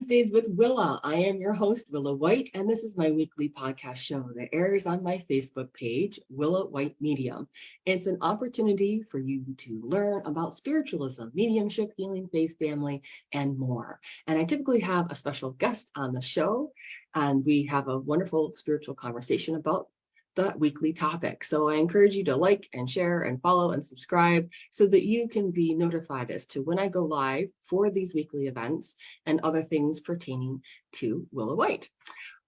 Wednesdays with Willa. I am your host, Willa White, and this is my weekly podcast show that airs on my Facebook page, Willa White Medium. It's an opportunity for you to learn about spiritualism, mediumship, healing, faith, family, and more. And I typically have a special guest on the show, and we have a wonderful spiritual conversation about the weekly topic. So I encourage you to like and share and follow and subscribe so that you can be notified as to when I go live for these weekly events and other things pertaining to Willa White.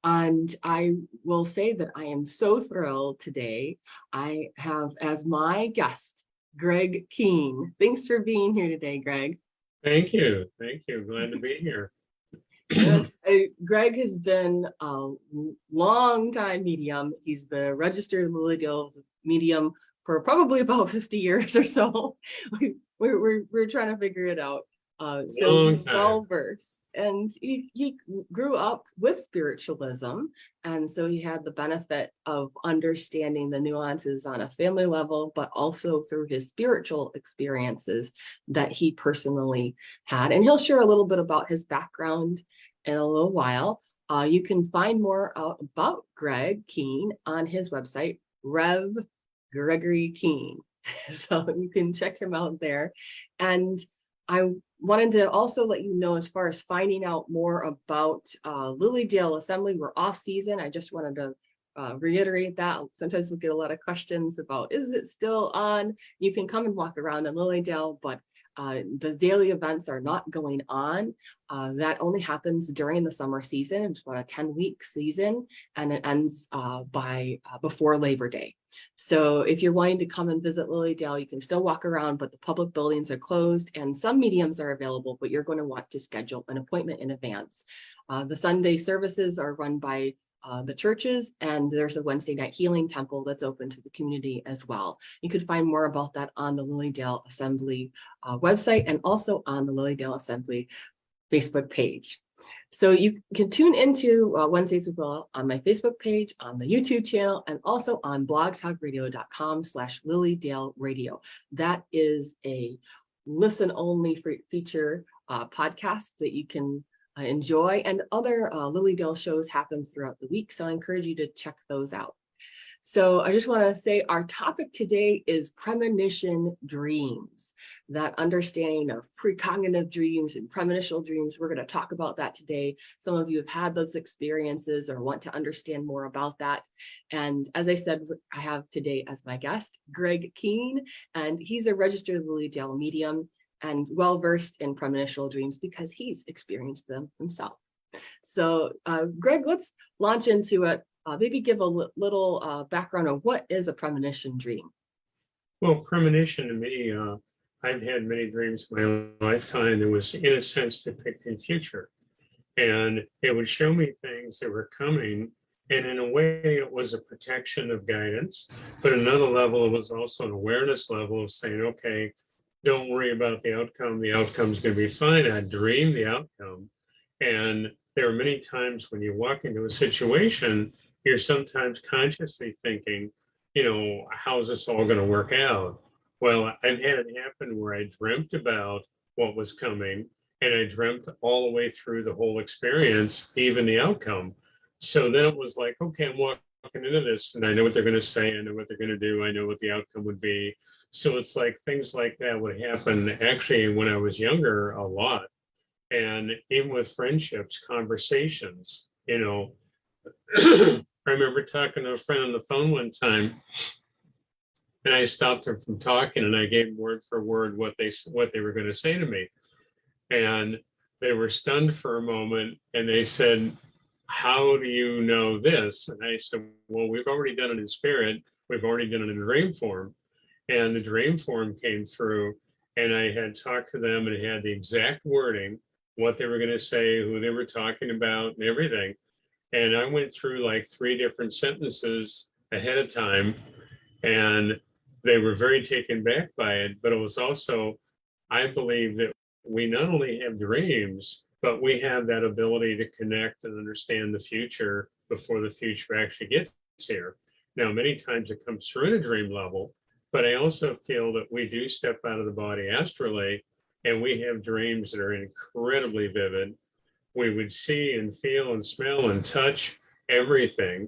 And I will say that I am so thrilled today. I have as my guest, Greg Kehn. Thanks for being here today, Greg. Thank you. Thank you. Glad to be here. Yes, Greg has been a long time medium. He's the registered Lily Dale's medium for probably about 50 years or so. We're trying to figure it out. So he's well versed, and he grew up with spiritualism, and so he had the benefit of understanding the nuances on a family level, but also through his spiritual experiences that he personally had. And he'll share a little bit about his background in a little while. You can find more out about Greg Kehn on his website, Rev Gregory Kehn. So you can check him out there. And I wanted to also let you know, as far as finding out more about Lily Dale Assembly, we're off season. I just wanted to reiterate that. Sometimes we get a lot of questions about, is it still on? You can come and walk around in Lily Dale, but the daily events are not going on. That only happens during the summer season. It's about a 10-week season, and it ends before Labor Day. So if you're wanting to come and visit Lily Dale, you can still walk around, but the public buildings are closed and some mediums are available, but you're going to want to schedule an appointment in advance. The Sunday services are run by the churches, and there's a Wednesday night healing temple that's open to the community as well. You could find more about that on the Lily Dale Assembly website, and also on the Lily Dale Assembly Facebook page. So you can tune into Wednesdays with Willa on my Facebook page, on the YouTube channel, and also on blogtalkradio.com/Lily Dale Radio. That is a listen-only feature podcast that you can enjoy, and other Lily Dale shows happen throughout the week, so I encourage you to check those out. So I just want to say our topic today is premonition dreams, that understanding of precognitive dreams and premonitional dreams. We're going to talk about that today. Some of you have had those experiences or want to understand more about that. And as I said, I have today as my guest, Greg Kehn, and he's a registered Lily Dale medium and well-versed in premonitional dreams because he's experienced them himself. So Greg, let's launch into it. Maybe give a little background on what is a premonition dream. Well, premonition to me, I've had many dreams in my lifetime that was, in a sense, depicting future. And it would show me things that were coming. And in a way, it was a protection of guidance. But another level, it was also an awareness level of saying, okay, don't worry about the outcome. The outcome's going to be fine. I dream the outcome. And there are many times when you walk into a situation, you're sometimes consciously thinking, how's this all going to work out? Well, I've had it happen where I dreamt about what was coming, and I dreamt all the way through the whole experience, even the outcome. So then it was like, okay, I'm walking into this, and I know what they're going to say, I know what they're going to do, I know what the outcome would be. So it's like things like that would happen actually when I was younger a lot. And even with friendships, conversations, I remember talking to a friend on the phone one time, and I stopped them from talking, and I gave word for word what they were going to say to me. And they were stunned for a moment, and they said, how do you know this? And I said, well, we've already done it in spirit. We've already done it in dream form. And the dream form came through, and I had talked to them and had the exact wording, what they were going to say, who they were talking about, and everything. And I went through like 3 different sentences ahead of time, and they were very taken back by it. But it was also, I believe that we not only have dreams, but we have that ability to connect and understand the future before the future actually gets here. Now, many times it comes through in a dream level, but I also feel that we do step out of the body astrally, and we have dreams that are incredibly vivid. we would see and feel and smell and touch everything.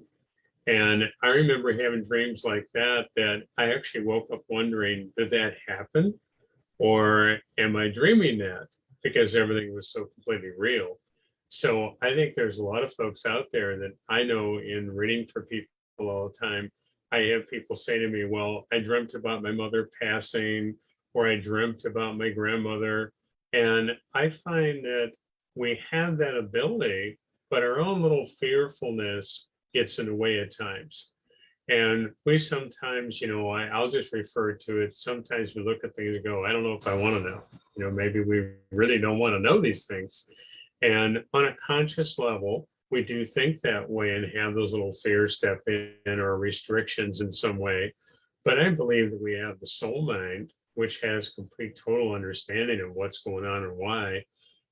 And I remember having dreams like that, that I actually woke up wondering, did that happen? Or am I dreaming that? Because everything was so completely real. So I think there's a lot of folks out there that I know in reading for people all the time. I have people say to me, well, I dreamt about my mother passing, or I dreamt about my grandmother. And I find that we have that ability, but our own little fearfulness gets in the way at times. And we sometimes, I'll just refer to it. Sometimes we look at things and go, I don't know if I want to know. Maybe we really don't want to know these things. And on a conscious level, we do think that way and have those little fears step in or restrictions in some way. But I believe that we have the soul mind, which has complete total understanding of what's going on and why,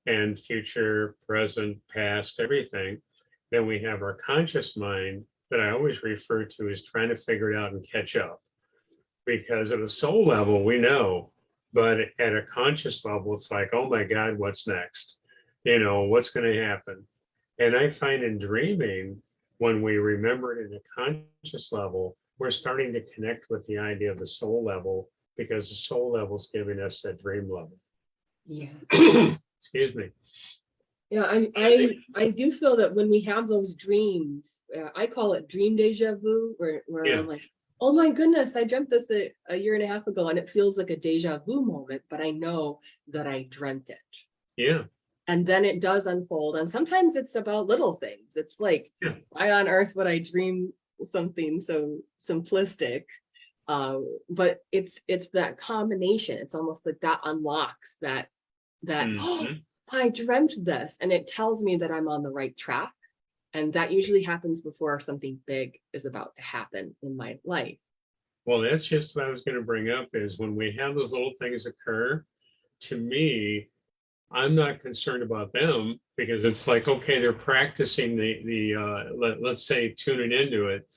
and future, present, past, everything. Then we have our conscious mind that I always refer to as trying to figure it out and catch up. Because at a soul level, we know, but at a conscious level, it's like, oh my God, what's next? What's going to happen? And I find in dreaming, when we remember it at a conscious level, we're starting to connect with the idea of the soul level, because the soul level is giving us that dream level. Yeah. Excuse me. Yeah, I do feel that when we have those dreams, I call it dream deja vu, where Yeah. I'm like, oh my goodness, I dreamt this a year and a half ago, and it feels like a deja vu moment, but I know that I dreamt it. Yeah. And then it does unfold. And sometimes it's about little things. It's like, why on earth would I dream something so simplistic? But it's that combination. It's almost like that unlocks that oh, I dreamt this, and it tells me that I'm on the right track. And that usually happens before something big is about to happen in my life. Well, that's just what I was going to bring up, is when we have those little things occur, to me, I'm not concerned about them, because it's like, okay, they're practicing let's say tuning into it.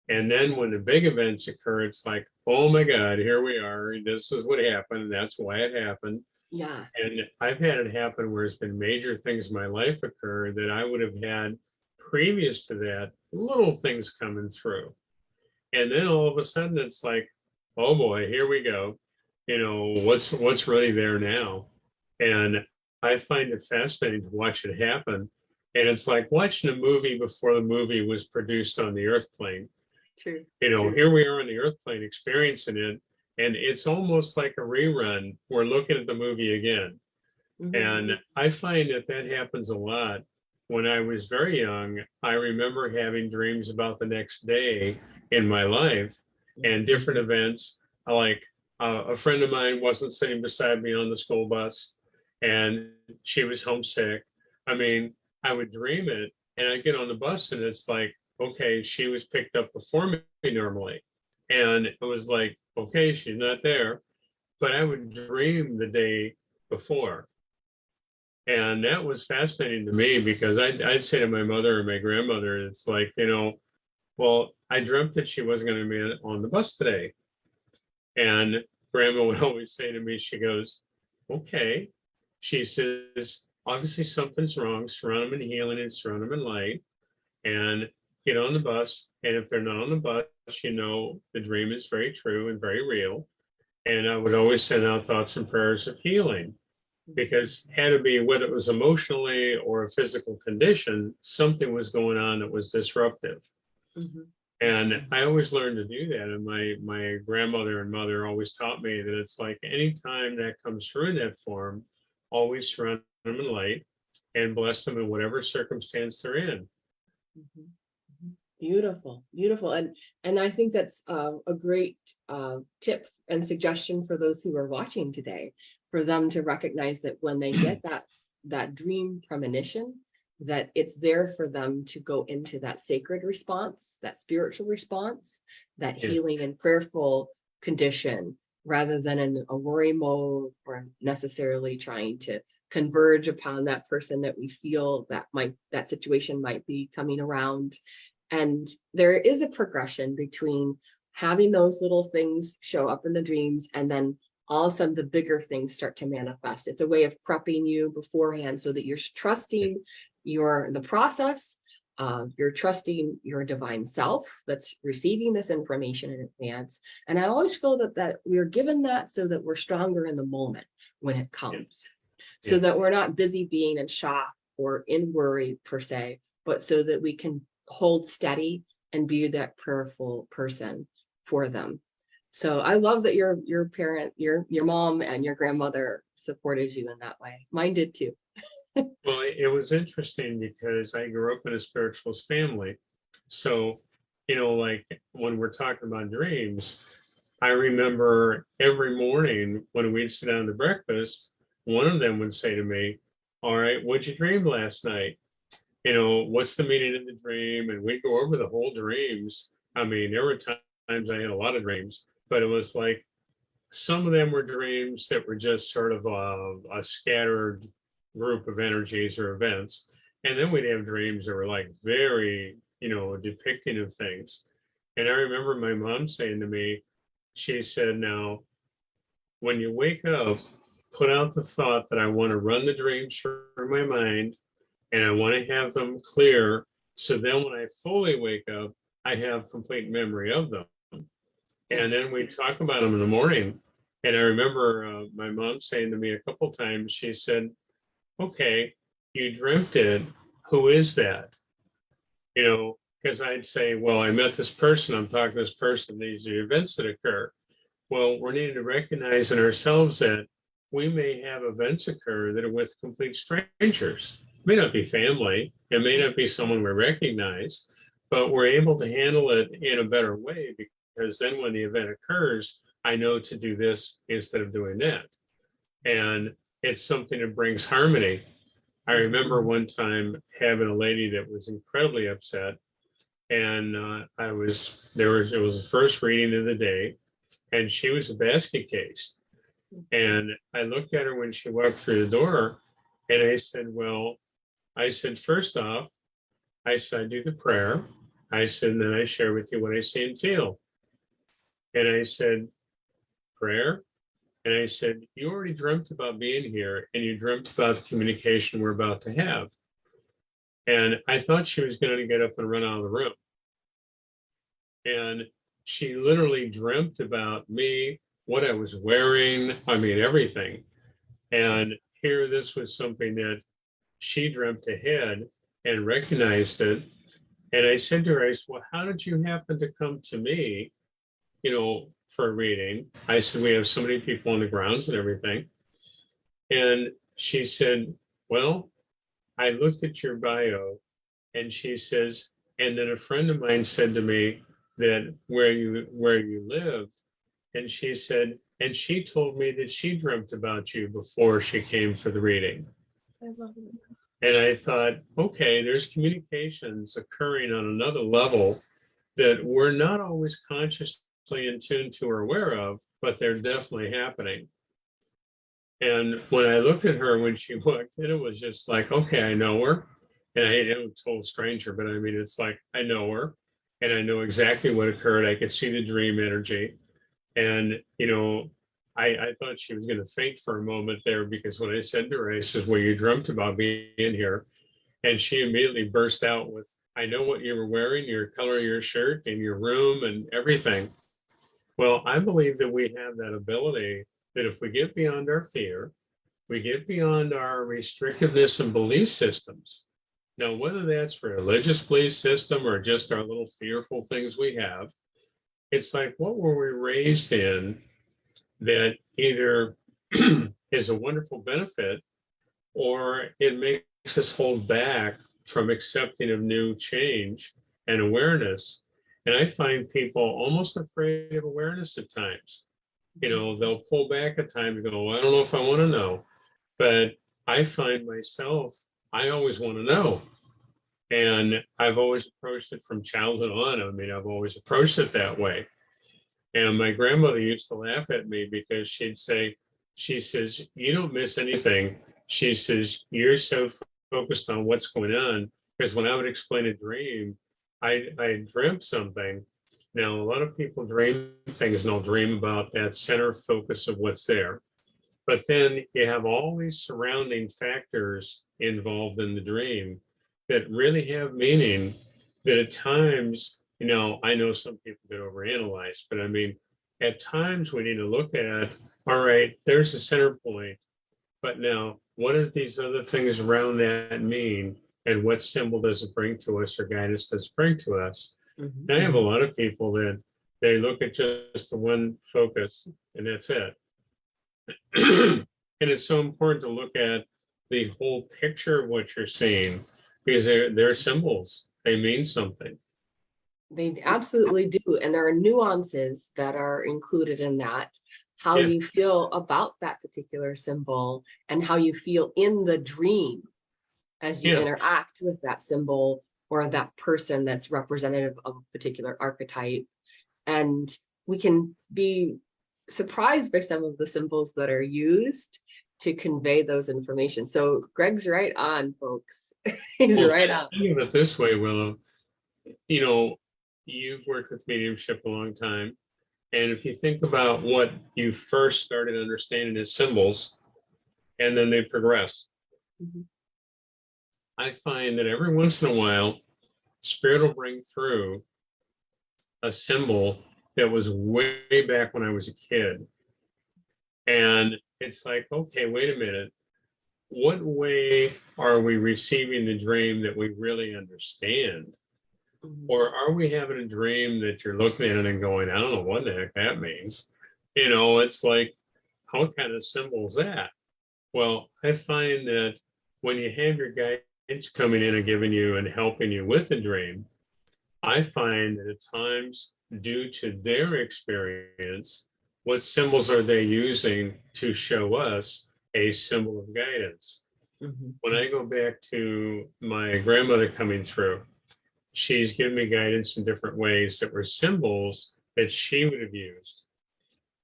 And then when the big events occur, it's like, oh my God, here we are. This is what happened. That's why it happened. Yeah. And I've had it happen where it's been major things in my life occur that I would have had previous to that, little things coming through. And then all of a sudden it's like, oh boy, here we go. What's really there now? And I find it fascinating to watch it happen. And it's like watching a movie before the movie was produced on the earth plane. True. Here we are on the earth plane experiencing it. And it's almost like a rerun. We're looking at the movie again. And I find that happens a lot. When I was very young, I remember having dreams about the next day in my life and different events. Like a friend of mine wasn't sitting beside me on the school bus, and she was homesick. I mean, I would dream it, and I'd get on the bus, and it's like, okay, she was picked up before me normally. And it was like, okay, she's not there. But I would dream the day before. And that was fascinating to me, because I'd say to my mother or my grandmother, it's like, well, I dreamt that she wasn't going to be on the bus today. And grandma would always say to me, she goes, okay. She says, obviously something's wrong. Surround them in healing and surround them in light, and get on the bus. And if they're not on the bus, the dream is very true and very real. And I would always send out thoughts and prayers of healing, because had to be, whether it was emotionally or a physical condition, something was going on that was disruptive. And I always learned to do that. And my grandmother and mother always taught me that it's like, anytime that comes through in that form, always surround them in light and bless them in whatever circumstance they're in. Beautiful, beautiful. And I think that's a great tip and suggestion for those who are watching today, for them to recognize that when they get that dream premonition, that it's there for them to go into that sacred response, that spiritual response, that healing and prayerful condition, rather than in a worry mode or necessarily trying to converge upon that person that we feel that situation might be coming around. And there is a progression between having those little things show up in the dreams, and then all of a sudden the bigger things start to manifest. It's a way of prepping you beforehand so that you're trusting you're the process. You're trusting your divine self that's receiving this information in advance. And I always feel that we're given that so that we're stronger in the moment when it comes. So that we're not busy being in shock or in worry per se, but so that we can hold steady and be that prayerful person for them. So I love that your parent, your mom and your grandmother supported you in that way. Mine did too. Well, it was interesting because I grew up in a spiritualist family. So, like when we're talking about dreams, I remember every morning when we'd sit down to breakfast, one of them would say to me, "All right, what'd you dream last night? What's the meaning of the dream?" And we'd go over the whole dreams. I mean, there were times I had a lot of dreams, but it was like some of them were dreams that were just sort of a scattered group of energies or events. And then we'd have dreams that were like very, depicting of things. And I remember my mom saying to me, she said, "Now, when you wake up, put out the thought that I want to run the dreams through my mind and I want to have them clear. So then when I fully wake up, I have complete memory of them." And then we talk about them in the morning. And I remember my mom saying to me a couple times, she said, "Okay, you dreamt it. Who is that?" Because I'd say, "Well, I met this person. I'm talking to this person. These are events that occur." Well, we're needing to recognize in ourselves that we may have events occur that are with complete strangers. It may not be family. It may not be someone we recognize, but we're able to handle it in a better way because then when the event occurs, I know to do this instead of doing that. And it's something that brings harmony. I remember one time having a lady that was incredibly upset, and it was the first reading of the day, and she was a basket case. And I looked at her when she walked through the door, and I said, first off, I said, I do the prayer. I said, and then I share with you what I see and feel. And I said, prayer. And I said, you already dreamt about being here and you dreamt about the communication we're about to have. And I thought she was going to get up and run out of the room. And she literally dreamt about me, what I was wearing, I mean, everything. And here, this was something that she dreamt ahead and recognized it. And I said to her, I said, well, how did you happen to come to me, for a reading? I said, we have so many people on the grounds and everything. And she said, well, I looked at your bio, and she says, and then a friend of mine said to me that where you lived, and she said, and she told me that she dreamt about you before she came for the reading. I love it. And I thought, okay, there's communications occurring on another level that we're not always consciously in tune to or aware of, but they're definitely happening. And when I looked at her when she walked in, it was just like, okay, I know her. And I hate a total stranger, but I mean, it's like, I know her and I know exactly what occurred. I could see the dream energy. And, I thought she was going to faint for a moment there because when I said to her, I said, well, you dreamt about being here. And she immediately burst out with, I know what you were wearing, your color of your shirt and your room and everything. Well, I believe that we have that ability that if we get beyond our fear, we get beyond our restrictiveness and belief systems. Now, whether that's for a religious belief system or just our little fearful things we have, it's like, what were we raised in that either is a wonderful benefit or it makes us hold back from accepting of new change and awareness. And I find people almost afraid of awareness at times. They'll pull back at times and go, well, I don't know if I want to know. But I find myself, I always want to know. And I've always approached it from childhood on. I mean, I've always approached it that way. And my grandmother used to laugh at me because she says, you don't miss anything. She says, you're so focused on what's going on. Because when I would explain a dream, I dreamt something. Now, a lot of people dream things and they'll dream about that center focus of what's there. But then you have all these surrounding factors involved in the dream that really have meaning, that at times, I know some people get overanalyze, but I mean, at times we need to look at, all right, there's the center point, but now what do these other things around that mean? And what symbol does it bring to us or guidance does it bring to us? Mhm. And I have a lot of people that they look at just the one focus and that's it. And it's so important to look at the whole picture of what you're seeing because they're symbols. They mean something. They absolutely do. And there are nuances that are included in that, how Yeah. you feel about that particular symbol and how you feel in the dream as you Yeah. interact with that symbol or that person that's representative of a particular archetype. And we can be surprised by some of the symbols that are used to convey those information. So Greg's right on, folks. He's Well, right on. think of it this way, Willow. You know, you've worked with mediumship a long time. And if you think about what you first started understanding as symbols, and then they progress, Mhm. I find that every once in a while, Spirit will bring through a symbol that was way back when I was a kid. And it's like, okay, wait a minute. What way are we receiving the dream that we really understand? Mhm. Or are we having a dream that you're looking at it and going, I don't know what the heck that means? It's like, how kind of symbol is that? Well, I find that when you have your guides coming in and giving you and helping you with the dream, I find that at times, due to their experience, what symbols are they using to show us a symbol of guidance? Mhm. When I go back to my grandmother coming through, she's given me guidance in different ways that were symbols that she would have used.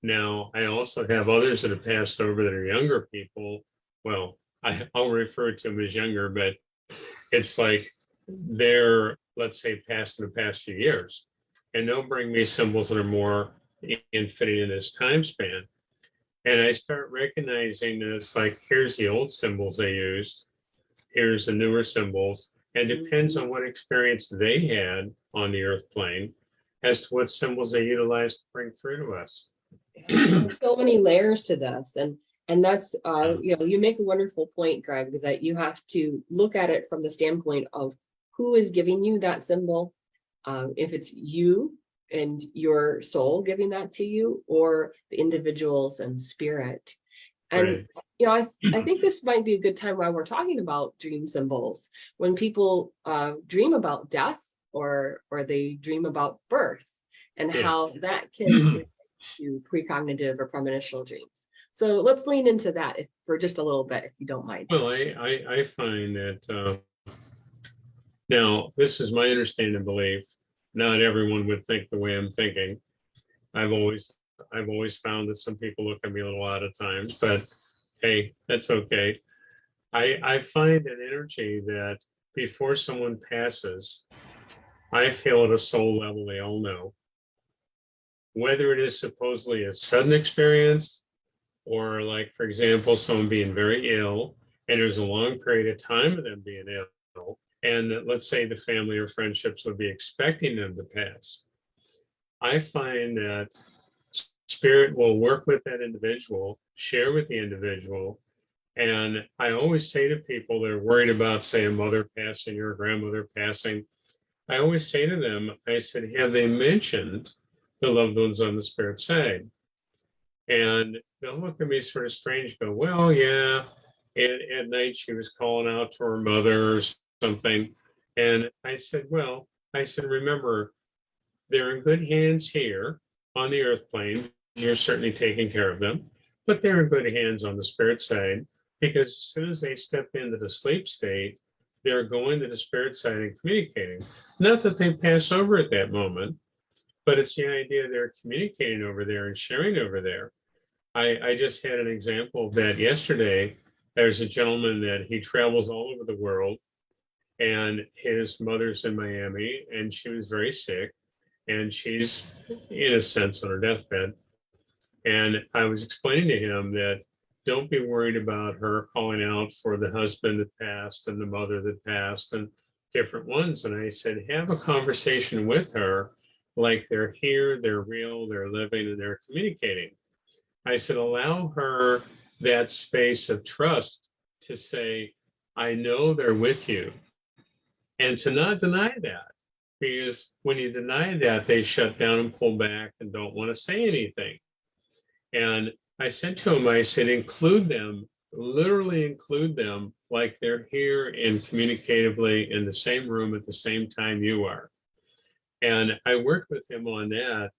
Now, I also have others that have passed over that are younger people. Well, I'll refer to them as younger, but it's like they're, let's say, past in the past few years. And they'll bring me symbols that are more in fitting in this time span. And I start recognizing that it's like, here's the old symbols they used, here's the newer symbols, and depends on what experience they had on the earth plane as to what symbols they utilized to bring through to us. There's so many layers to this, and that's you make a wonderful point, Greg, is that you have to look at it from the standpoint of who is giving you that symbol, if it's you and your soul giving that to you, or the individuals and spirit. And Right. I think this might be a good time while we're talking about dream symbols. When people dream about death or they dream about birth, and Yeah. how that can relate to precognitive or premonitional dreams. So let's lean into that for just a little bit, if you don't mind. Well, I find that now this is my understanding and belief. Not everyone would think the way I'm thinking. I've always I've always found that some people look at me a little odd at times, but hey, that's okay. I find an energy that before someone passes, I feel at a soul level they all know. Whether it is supposedly a sudden experience or like, for example, someone being very ill and there's a long period of time of them being ill, and that let's say the family or friendships would be expecting them to pass. I find that spirit will work with that individual, share with the individual. And I always say to people that are worried about, say, a mother passing or a grandmother passing, I always say to them, I said, have they mentioned the loved ones on the spirit side? And they'll look at me sort of strange, go, well, yeah. And at night she was calling out to her mother or something. And I said, well, remember, they're in good hands here on the earth plane. You're certainly taking care of them, but they're in good hands on the spirit side because as soon as they step into the sleep state, they're going to the spirit side and communicating. Not that they pass over at that moment, but it's the idea they're communicating over there and sharing over there. I just had an example of that yesterday. There's a gentleman that he travels all over the world, and his mother's in Miami, and she was very sick, and she's, in a sense, on her deathbed. And I was explaining to him that don't be worried about her calling out for the husband that passed and the mother that passed. And different ones. And I said, have a conversation with her like they're here, they're real, they're living, and they're communicating. I said, allow her that space of trust to say, I know they're with you, and to not deny that. Because when you deny that, they shut down and pull back and don't want to say anything. And I said to him, I said, include them, literally include them like they're here and communicatively in the same room at the same time you are. And I worked with him on that.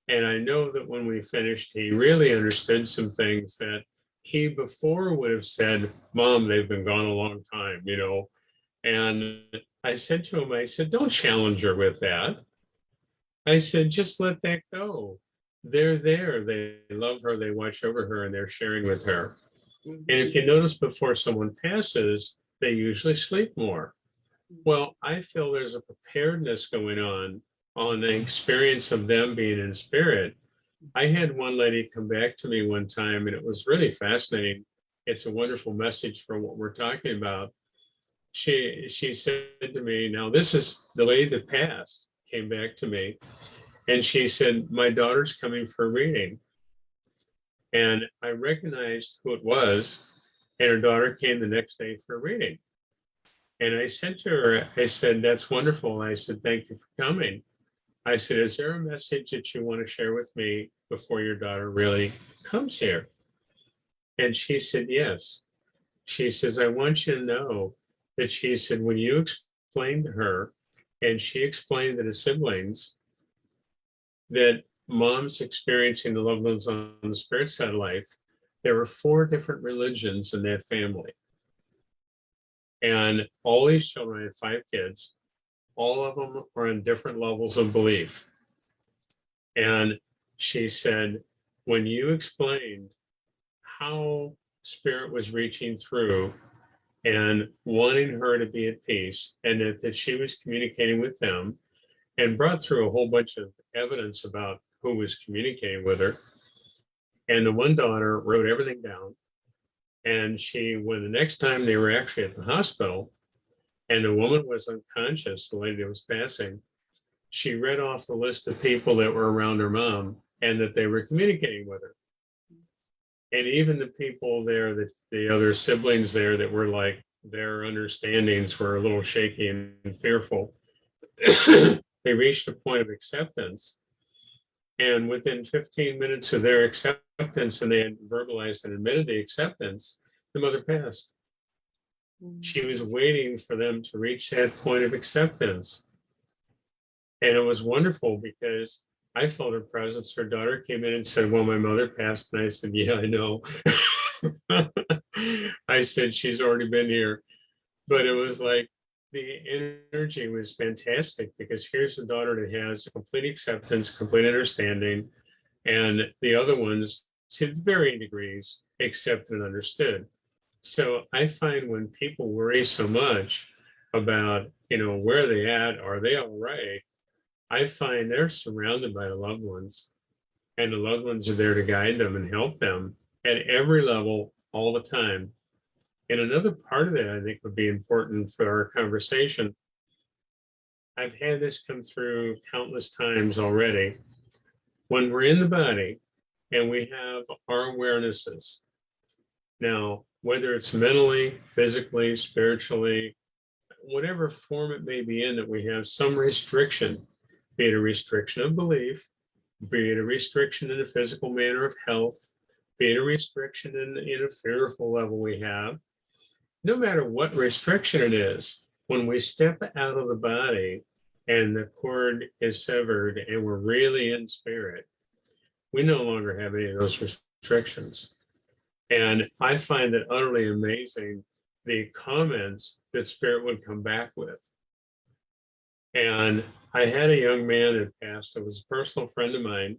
And I know that when we finished, he really understood some things that he before would have said, Mom, they've been gone a long time, you know. And I said to him, I said, don't challenge her with that. I said, just let that go. They're there. They love her. They watch over her and they're sharing with her. And if you notice before someone passes, they usually sleep more. Well, I feel there's a preparedness going on the experience of them being in spirit. I had one lady come back to me one time, and it was really fascinating. It's a wonderful message for what we're talking about. She said to me, now this is the lady that passed, came back to me, and she said, my daughter's coming for a reading. And I recognized who it was, and her daughter came the next day for a reading. And I said to her, I said, that's wonderful. I said, thank you for coming. I said, is there a message that you want to share with me before your daughter really comes here? And she said, yes. She says, I want you to know that she said, when you explained to her, and she explained to the siblings that Mom's experiencing the loved ones on the spirit side of life, there were 4 different religions in that family. And all these children, had 5 kids, all of them are on different levels of belief. And she said, when you explained how spirit was reaching through and wanting her to be at peace, and that she was communicating with them, and brought through a whole bunch of evidence about who was communicating with her. And the one daughter wrote everything down. And when the next time they were actually at the hospital, and the woman was unconscious, the lady that was passing, she read off the list of people that were around her mom and that they were communicating with her. And even the people there, the other siblings there that were like, their understandings were a little shaky and fearful. They reached a point of acceptance. And within 15 minutes of their acceptance, and they had verbalized and admitted the acceptance, the mother passed. She was waiting for them to reach that point of acceptance. And it was wonderful because I felt her presence. Her daughter came in and said, well, my mother passed. And I said, yeah, I know. I said, she's already been here. But it was like the energy was fantastic because here's the daughter that has complete acceptance, complete understanding, and the other ones, to varying degrees, accepted and understood. So I find when people worry so much about, where are they at? Are they all right? I find they're surrounded by the loved ones, and the loved ones are there to guide them and help them at every level all the time. And another part of that I think would be important for our conversation. I've had this come through countless times already. When we're in the body and we have our awarenesses, now, whether it's mentally, physically, spiritually, whatever form it may be in, that we have some restriction, be it a restriction of belief, be it a restriction in a physical manner of health, be it a restriction in a fearful level we have, no matter what restriction it is, when we step out of the body and the cord is severed and we're really in spirit, we no longer have any of those restrictions. And I find it utterly amazing the comments that spirit would come back with. And I had a young man that passed that was a personal friend of mine,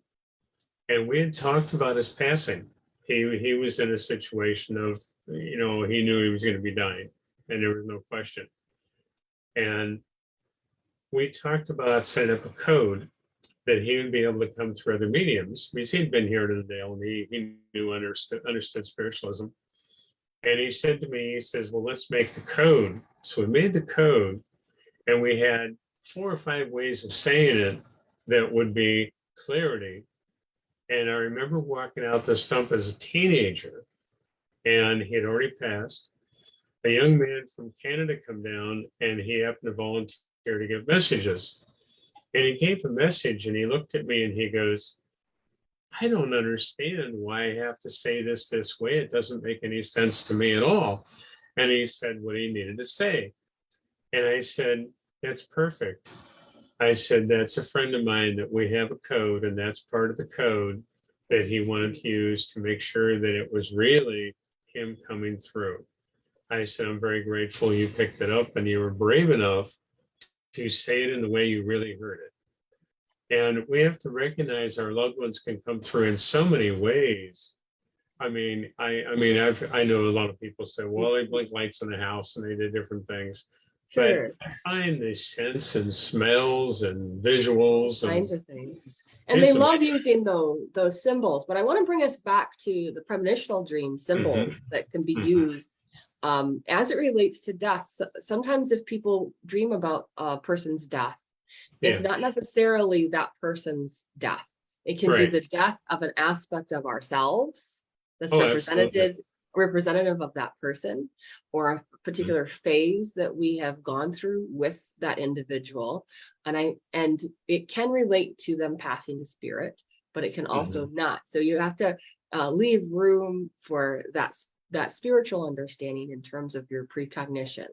and we had talked about his passing. He was in a situation of, he knew he was going to be dying, and there was no question. And we talked about setting up a code that he would be able to come through other mediums, because he'd been here to the Dale, and he understood spiritualism. And he said to me, he says, well, let's make the code. So we made the code, And we had 4 or 5 ways of saying it that would be clarity. And I remember walking out the stump as a teenager, and he had already passed. A young man from Canada come down, and he happened to volunteer to give messages. And he gave a message, and he looked at me and he goes, I don't understand why I have to say this way. It doesn't make any sense to me at all. And he said what he needed to say. And I said, that's perfect. I said, that's a friend of mine that we have a code, and that's part of the code that he wanted to use to make sure that it was really him coming through. I said, I'm very grateful you picked it up and you were brave enough to say it in the way you really heard it. And we have to recognize our loved ones can come through in so many ways. I mean, I know a lot of people say, well, they blink lights in the house and they did different things. Sure. But I find the sense and smells and visuals and Kinds of things. And they love using those symbols. But I want to bring us back to the premonitional dream symbols that can be used as it relates to death. So sometimes if people dream about a person's death, it's not necessarily that person's death. It can be the death of an aspect of ourselves that's representative of that person, or a particular phase that we have gone through with that individual. And it can relate to them passing to spirit, but it can also not. So you have to leave room for that spiritual understanding in terms of your precognition.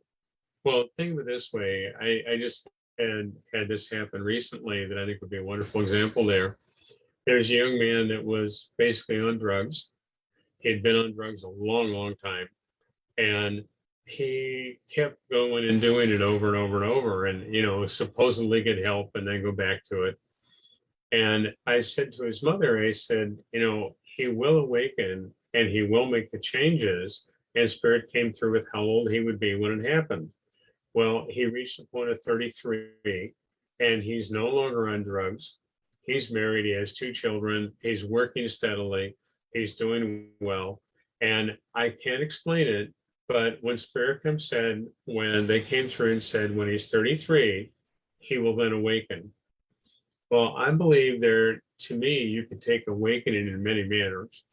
Well, think of it this way. I just had this happen recently that I think would be a wonderful example there. There's a young man that was basically on drugs. He'd been on drugs a long, long time. And he kept going and doing it over and over and over, and, you know, supposedly get help and then go back to it. And I said to his mother, I said, you know, he will awaken and he will make the changes. And spirit came through with how old he would be when it happened. Well, he reached the point of 33 and he's no longer on drugs. He's married, he has 2 children, he's working steadily, he's doing well. And I can't explain it, but when spirit said, when they came through and said, when he's 33, he will then awaken. Well, I believe to me, you could take awakening in many manners,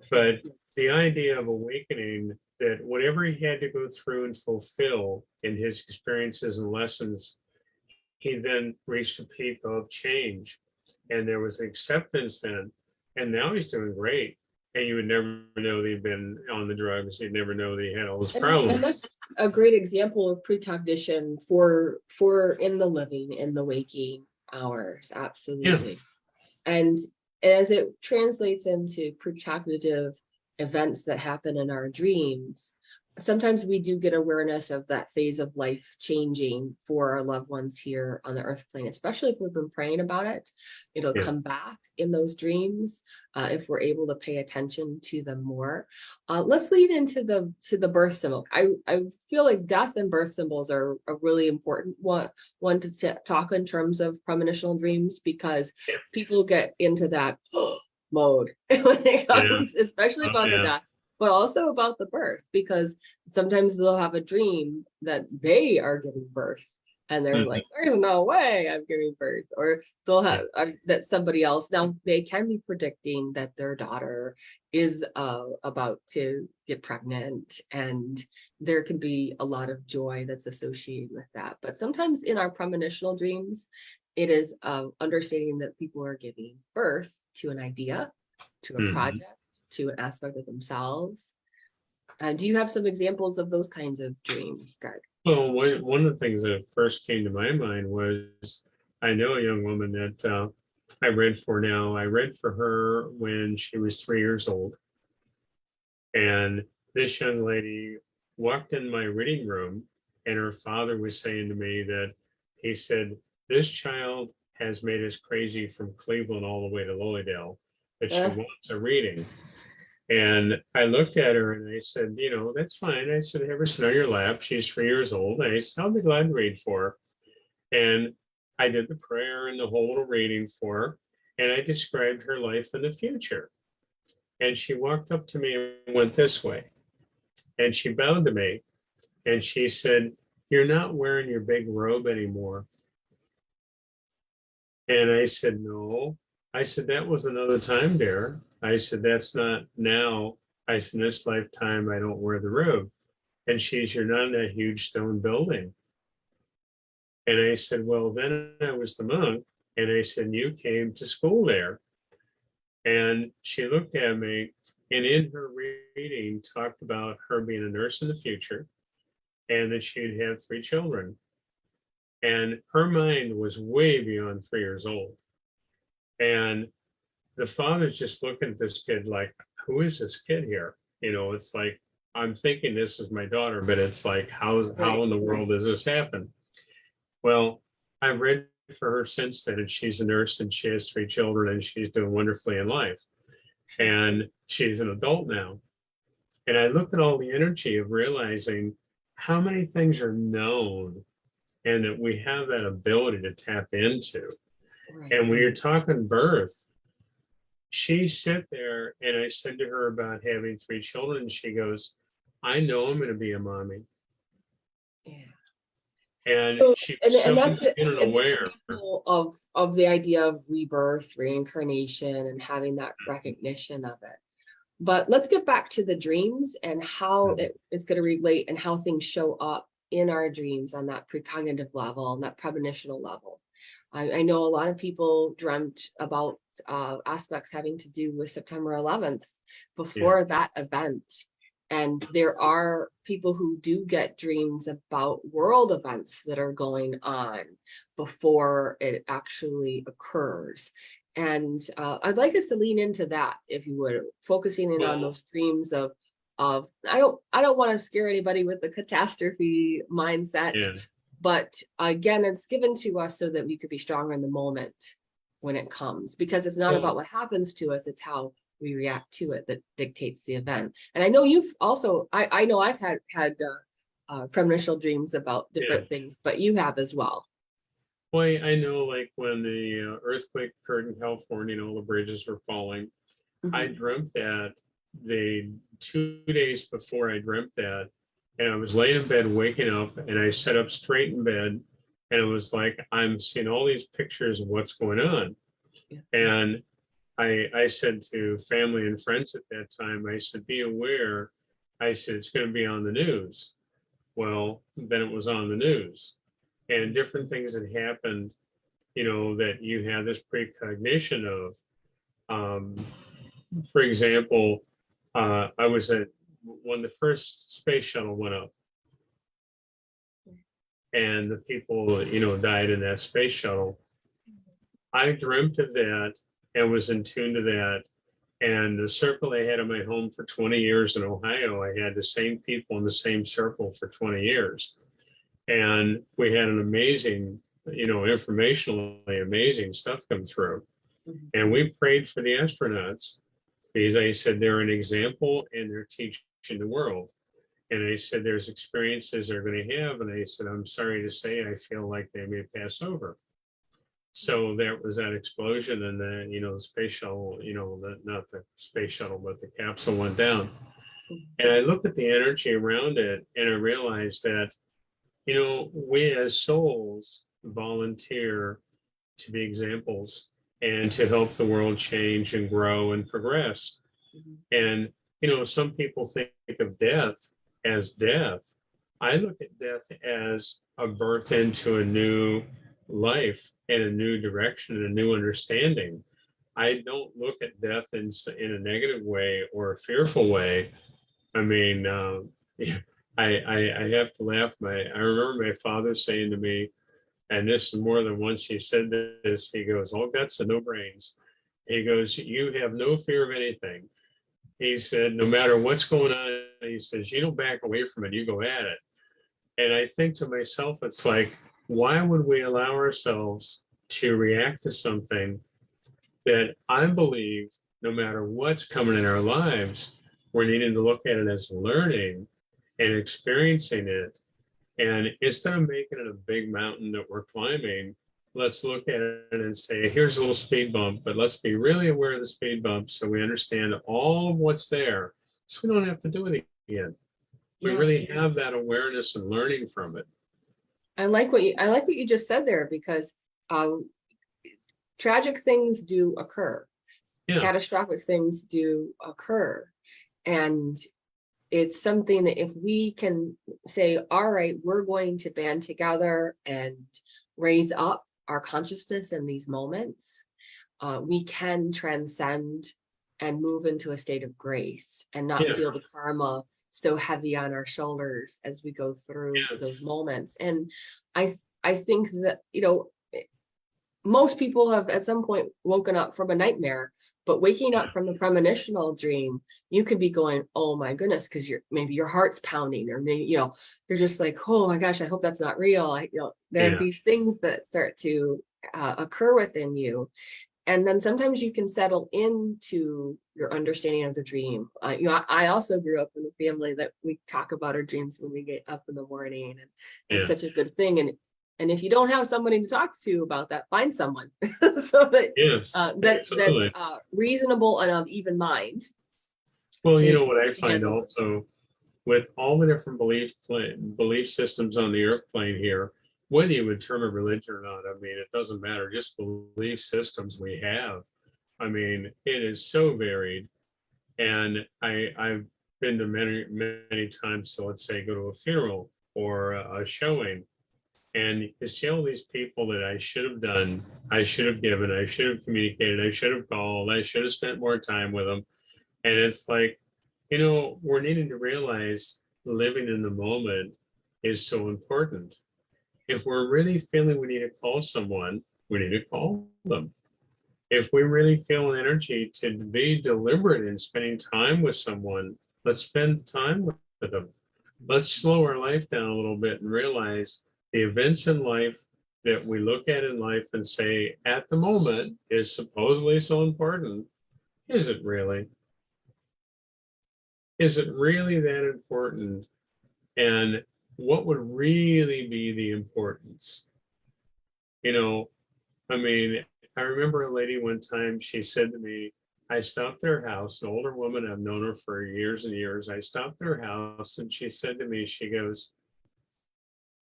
but the idea of awakening, that whatever he had to go through and fulfill in his experiences and lessons, he then reached a peak of change. And there was acceptance then. And now he's doing great. And you would never know that he'd been on the drugs. You'd never know that he had all those problems. And that's a great example of precognition for in the living, in the waking hours. Absolutely. And as it translates into precognitive events that happen in our dreams, sometimes we do get awareness of that phase of life changing for our loved ones here on the earth plane, especially if we've been praying about it. It'll come back in those dreams if we're able to pay attention to them more. Let's lead into the birth symbol. I feel like death and birth symbols are a really important one to talk in terms of premonitional dreams, because people get into that mode when it comes, especially about the death, but also about the birth, because sometimes they'll have a dream that they are giving birth and they're like, there's no way I'm giving birth, or they'll have that somebody else, now they can be predicting that their daughter is about to get pregnant, and there can be a lot of joy that's associated with that. But sometimes in our premonitional dreams, it is understanding that people are giving birth to an idea, to a project, to an aspect of themselves. Do you have some examples of those kinds of dreams, Greg? Well, one of the things that first came to my mind was, I know a young woman that I read for now. I read for her when she was 3 years old. And this young lady walked in my reading room, and her father was saying to me that he said, this child has made us crazy from Cleveland all the way to Lilydale, that she wants a reading. And I looked at her and I said, you know, that's fine. I said, have her sit on your lap. She's 3 years old. And I said, I'll be glad to read for her. And I did the prayer and the whole little reading for her. And I described her life in the future. And she walked up to me and went this way. And she bowed to me. And she said, you're not wearing your big robe anymore. And I said, no. I said, that was another time, dear. I said, that's not now. I said, this lifetime, I don't wear the robe. And she's, you're not in that huge stone building. And I said, well, then I was the monk. And I said, you came to school there. And she looked at me and in her reading talked about her being a nurse in the future and that she'd have 3 children. And her mind was way beyond 3 years old. And the father's just looking at this kid like, who is this kid here? You know, it's like, I'm thinking this is my daughter, but it's like, how in the world does this happen? Well, I've read for her since then, and she's a nurse and she has 3 children and she's doing wonderfully in life. And she's an adult now. And I look at all the energy of realizing how many things are known and that we have that ability to tap into. Right. And when you're talking birth, she sat there and I said to her about having 3 children, and she goes, I know I'm going to be a mommy. Yeah. And so, she was so aware of the idea of rebirth, reincarnation, and having that recognition of it. But let's get back to the dreams and how it's going to relate and how things show up in our dreams on that precognitive level, on that premonitional level. I know a lot of people dreamt about aspects having to do with September 11th before that event. And there are people who do get dreams about world events that are going on before it actually occurs. And I'd like us to lean into that, if you would, focusing in on those dreams of I don't want to scare anybody with the catastrophe mindset, but again, it's given to us so that we could be stronger in the moment when it comes, because it's not about what happens to us, it's how we react to it that dictates the event. And I know you've also, I know I've had premonitional dreams about different things, but you have as well. Well, I know, like when the earthquake occurred in California and all the bridges were falling, I dreamt that the 2 days before I dreamt that, and I was laying in bed waking up and I sat up straight in bed and it was like, I'm seeing all these pictures of what's going on. And I said to family and friends at that time, I said, be aware. I said, it's going to be on the news. Well, then it was on the news. And different things that happened, you know, that you have this precognition of. For example, I was at when the first space shuttle went up and the people, you know, died in that space shuttle. I dreamt of that and was in tune to that. And the circle I had in my home for 20 years in Ohio, I had the same people in the same circle for 20 years. And we had an amazing, you know, informationally amazing stuff come through. And we prayed for the astronauts because I said they're an example and they're teaching the world. And I said there's experiences they're going to have. And I said, I'm sorry to say, I feel like they may pass over. So there was that explosion, and then, you know, the space shuttle, you know, not the space shuttle, but the capsule went down. And I looked at the energy around it and I realized that, you know, we as souls volunteer to be examples and to help the world change and grow and progress. And, you know, some people think of death as death. I look at death as a birth into a new life and a new direction and a new understanding. I don't look at death in a negative way or a fearful way. I mean, I have to laugh. I remember my father saying to me, and this is more than once he said this, he goes, all guts and no brains. He goes, you have no fear of anything. He said, no matter what's going on, he says, you don't back away from it, you go at it. And I think to myself, it's like, why would we allow ourselves to react to something that I believe, no matter what's coming in our lives, we're needing to look at it as learning and experiencing it. And instead of making it a big mountain that we're climbing, let's look at it and say, here's a little speed bump, but let's be really aware of the speed bump so we understand all of what's there, so we don't have to do it again. We really have that awareness and learning from it. I like what you just said there, because tragic things do occur. Yeah, Catastrophic things do occur. And it's something that if we can say, all right, we're going to band together and raise up our consciousness in these moments, we can transcend and move into a state of grace and not yeah, feel the karma so heavy on our shoulders as we go through yeah, those moments. And I think that, you know, most people have at some point woken up from a nightmare, but waking yeah, up from the premonitional dream, you could be going, oh my goodness, because you're maybe your heart's pounding, or maybe, you know, you're just like, oh my gosh, I hope that's not real. You know, there are yeah, these things that start to occur within you. And then sometimes you can settle into your understanding of the dream. You know, I also grew up in a family that we talk about our dreams when we get up in the morning, and it's yeah. such a good thing. And if you don't have somebody to talk to about that, find someone so that Yes, that's absolutely. reasonable and of even mind Well, you to know what I find handle this. also with all the different belief systems on the earth plane here, whether you would term it religion or not, I mean, it doesn't matter, just belief systems we have. I mean, it is so varied. And I've been to many times, so let's say go to a funeral or a showing, and you see all these people that I should have done, I should have given, I should have communicated, I should have called, I should have spent more time with them. And it's like, we're needing to realize living in the moment is so important. If we're really feeling we need to call someone, we need to call them. If we really feel an energy to be deliberate in spending time with someone, let's spend time with them. Let's slow our life down a little bit and realize the events in life that we look at in life and say, at the moment, is supposedly so important. Is it really? Is it really that important? And what would really be the importance? You know, I mean, I remember a lady one time, she said to me, I stopped their house, an older woman, I've known her for years and years. I stopped their house and she said to me, she goes,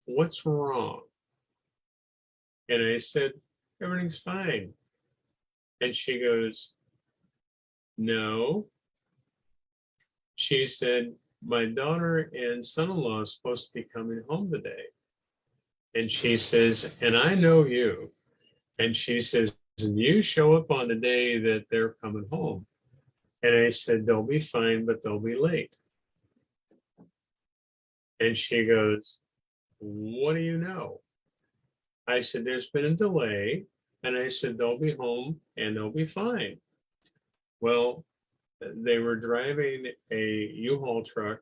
what's wrong? And I said, everything's fine. And she goes, no. She said, my daughter and son-in-law is supposed to be coming home today. And she says, and I know you. And she says, and you show up on the day that they're coming home. And I said, they'll be fine, but they'll be late. And she goes, what do you know? I said, there's been a delay. And I said, they'll be home and they'll be fine. Well, they were driving a U-Haul truck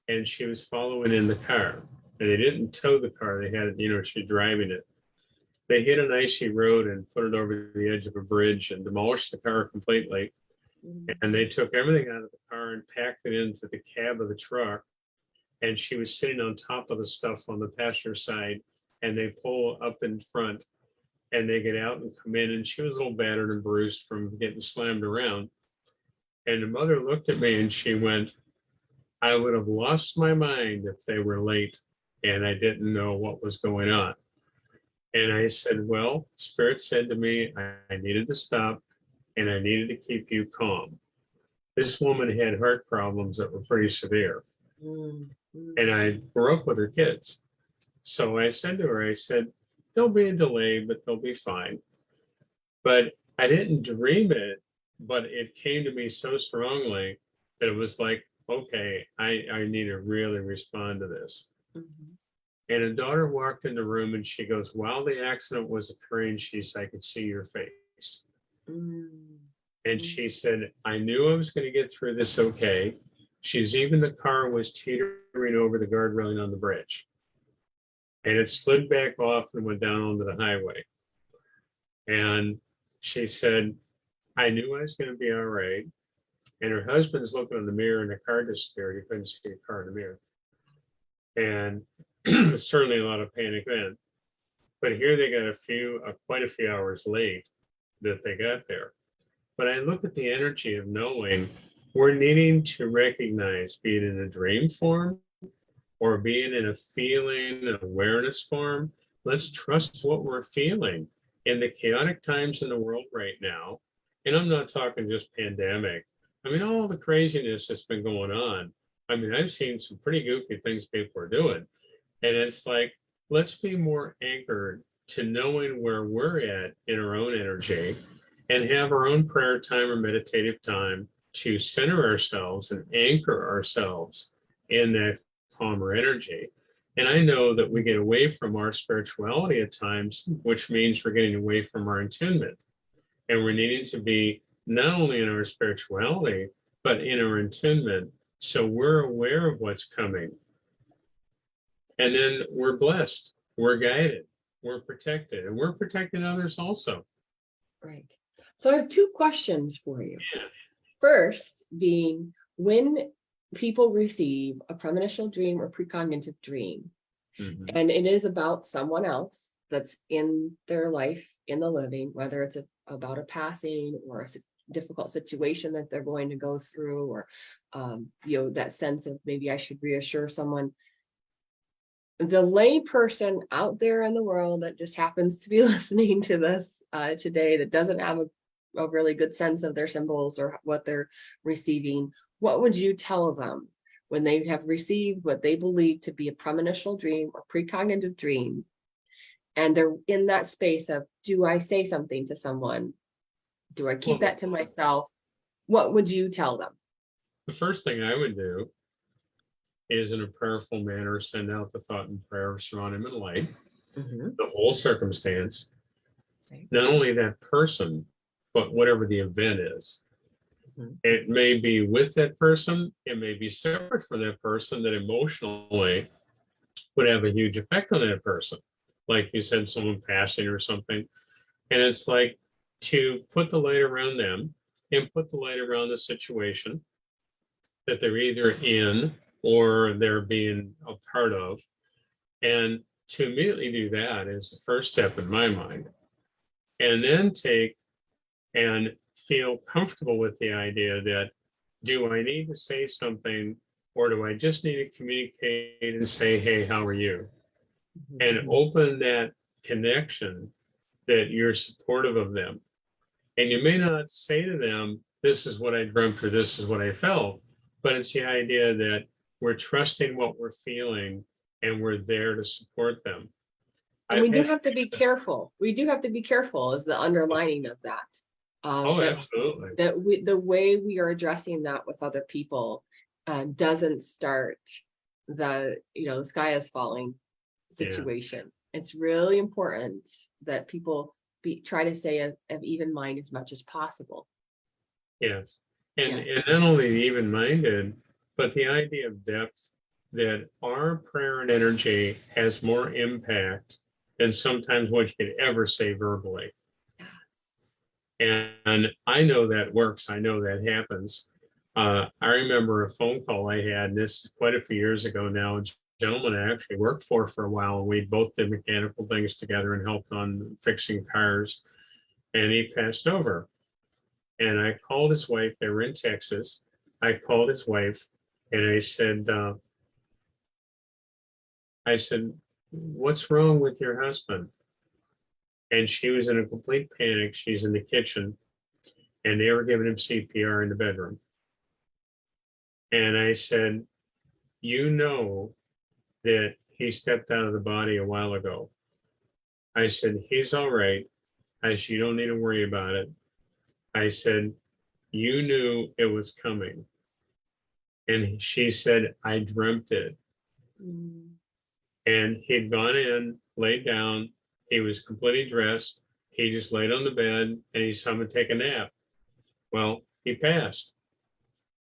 and she was following in the car. And they didn't tow the car. They had it, she's driving it. They hit an icy road and put it over the edge of a bridge and demolished the car completely. And they took everything out of the car and packed it into the cab of the truck. And she was sitting on top of the stuff on the passenger side. And they pull up in front and they get out and come in. And she was a little battered and bruised from getting slammed around. And the mother looked at me and she went, I would have lost my mind if they were late and I didn't know what was going on. And I said, well, Spirit said to me, I needed to stop and I needed to keep you calm. This woman had heart problems that were pretty severe. And I grew up with her kids. So I said to her, I said, there'll be a delay, but they'll be fine. But I didn't dream it, but it came to me so strongly that it was like, okay, I need to really respond to this. And a daughter walked in the room and she goes, while the accident was occurring, she said, I could see your face. And she said, I knew I was going to get through this okay. She's even the car was teetering over the guard railing on the bridge. And it slid back off and went down onto the highway. And she said, I knew I was going to be all right. And her husband's looking in the mirror and the car disappeared. He couldn't see a car in the mirror. And certainly a lot of panic then. But here they got quite a few hours late that they got there. But I look at the energy of knowing we're needing to recognize, be it in a dream form or being in a feeling, an awareness form. Let's trust what we're feeling in the chaotic times in the world right now. And I'm not talking just pandemic. I mean, all the craziness that's been going on. I mean, I've seen some pretty goofy things people are doing. And it's like, let's be more anchored to knowing where we're at in our own energy and have our own prayer time or meditative time to center ourselves and anchor ourselves in that calmer energy. And I know that we get away from our spirituality at times, which means we're getting away from our attunement. And we're needing to be not only in our spirituality, but in our attunement. So we're aware of what's coming. And then we're blessed, we're guided, we're protected, and we're protecting others also. Right. So I have two questions for you. Yeah. First being, when people receive a premonitional dream or precognitive dream, and it is about someone else that's in their life, in the living, whether it's about a passing or a difficult situation that they're going to go through, or that sense of maybe I should reassure someone. The lay person out there in the world that just happens to be listening to this today, that doesn't have a really good sense of their symbols or what they're receiving, what would you tell them when they have received what they believe to be a premonitional dream or precognitive dream, and they're in that space of, do I say something to someone? Do I keep that to myself? What would you tell them? The first thing I would do is, in a prayerful manner, send out the thought and prayer surrounding them in light, the whole circumstance, not only that person, but whatever the event is. It may be with that person, it may be separate from that person, that emotionally would have a huge effect on that person. Like you said, someone passing or something. And it's like to put the light around them and put the light around the situation that they're either in or they're being a part of. And to immediately do that is the first step in my mind. And then take and feel comfortable with the idea that, do I need to say something, or do I just need to communicate and say, hey, how are you? And open that connection that you're supportive of them. And you may not say to them, this is what I dreamt or this is what I felt, but it's the idea that we're trusting what we're feeling and we're there to support them. And we do have to be careful. We do have to be careful is the underlining of that. Absolutely. The way we are addressing that with other people doesn't start the sky is falling situation. Yeah. It's really important that people try to stay of even mind as much as possible. Yes. And not only even-minded, but the idea of depth, that our prayer and energy has more impact than sometimes what you could ever say verbally. And I know that works. I know that happens. I remember a phone call I had, and this is quite a few years ago now. A gentleman I actually worked for a while, and we both did mechanical things together and helped on fixing cars. And he passed over. And I called his wife. They were in Texas. I called his wife, and I said, what's wrong with your husband? And she was in a complete panic. She's in the kitchen, and they were giving him CPR in the bedroom. And I said, you know that he stepped out of the body a while ago. I said, he's all right. I said, you don't need to worry about it. I said, you knew it was coming. And she said, I dreamt it. And he'd gone in, laid down. He was completely dressed. He just laid on the bed and he saw him take a nap. Well, he passed.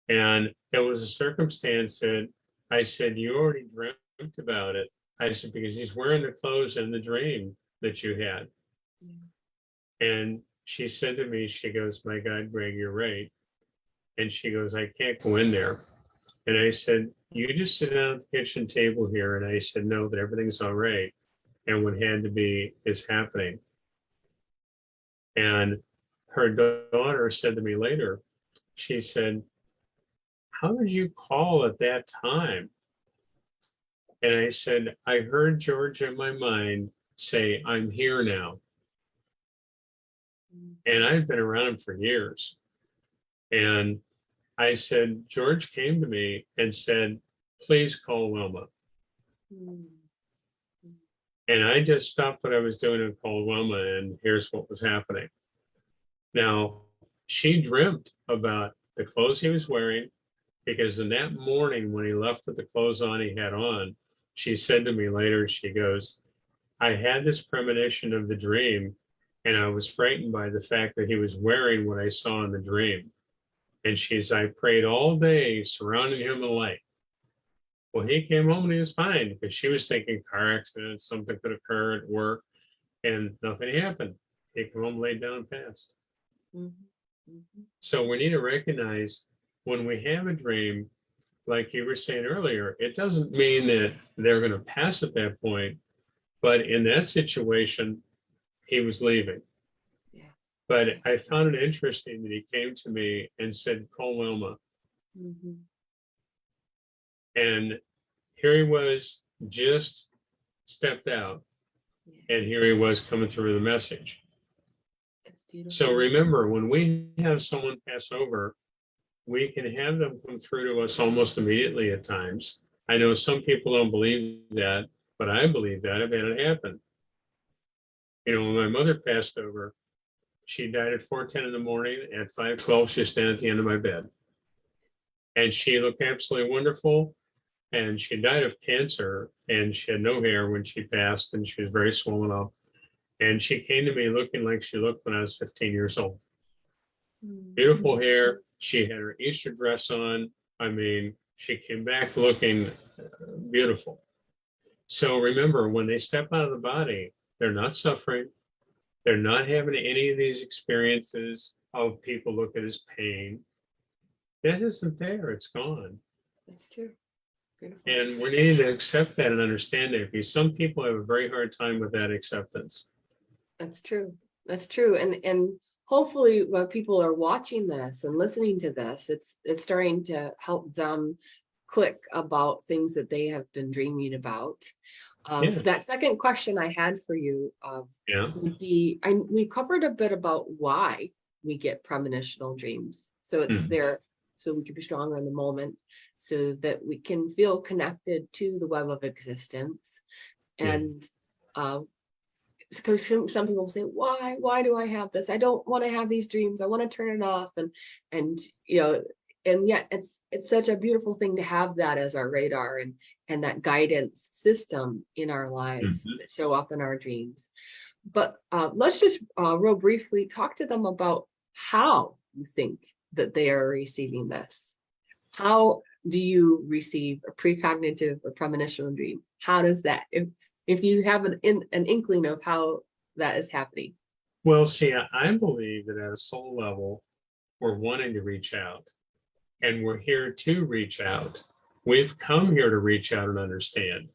And it was a circumstance that I said, you already dreamt about it. I said, because he's wearing the clothes in the dream that you had. And she said to me, she goes, my God, Greg, you're right. And she goes, I can't go in there. And I said, you just sit down at the kitchen table here. And I said, no, that everything's all right. And what had to be is happening. And her daughter said to me later, she said, how did you call at that time? And I said, I heard George in my mind say, I'm here now. And I've been around him for years. And I said, George came to me and said, please call Wilma. And I just stopped what I was doing and called Wilma, and here's what was happening. Now, she dreamt about the clothes he was wearing, because in that morning when he left with the clothes on he had on, she said to me later, she goes, I had this premonition of the dream, and I was frightened by the fact that he was wearing what I saw in the dream. And I prayed all day surrounding him in light. Well, he came home and he was fine, because she was thinking car accident, something could occur at work, and nothing happened. He came home, laid down, and passed. So we need to recognize when we have a dream, like you were saying earlier, it doesn't mean that they're going to pass at that point, but in that situation, he was leaving. But I found it interesting that he came to me and said, call Wilma. And here he was, just stepped out, and here he was coming through the message. It's beautiful. So remember, when we have someone pass over, we can have them come through to us almost immediately at times. I know some people don't believe that, but I believe that. I've had it happen. You know, when my mother passed over, she died at 4:10 in the morning. At 5:12, she was standing at the end of my bed. And she looked absolutely wonderful. And she died of cancer, and she had no hair when she passed, and she was very swollen up. And she came to me looking like she looked when I was 15 years old. Beautiful hair. She had her Easter dress on. I mean, she came back looking beautiful. So remember, when they step out of the body, they're not suffering. They're not having any of these experiences of people look at as pain. That isn't there. It's gone. That's true. Beautiful. And we're needing to accept that and understand it, because some people have a very hard time with that acceptance. That's true. That's true. And hopefully while people are watching this and listening to this, it's starting to help them click about things that they have been dreaming about. That second question I had for you would be, we covered a bit about why we get premonitional dreams. So it's there so we can be stronger in the moment, so that we can feel connected to the web of existence. And because some people say, why do I have this? I don't want to have these dreams. I want to turn it off. And you know, and yet it's such a beautiful thing to have that as our radar and that guidance system in our lives that show up in our dreams. But let's just real briefly talk to them about how you think that they are receiving this. How do you receive a precognitive or premonitional dream? How does that, if you have an inkling of how that is happening? Well, see, I believe that at a soul level, we're wanting to reach out, and we're here to reach out. We've come here to reach out and understand.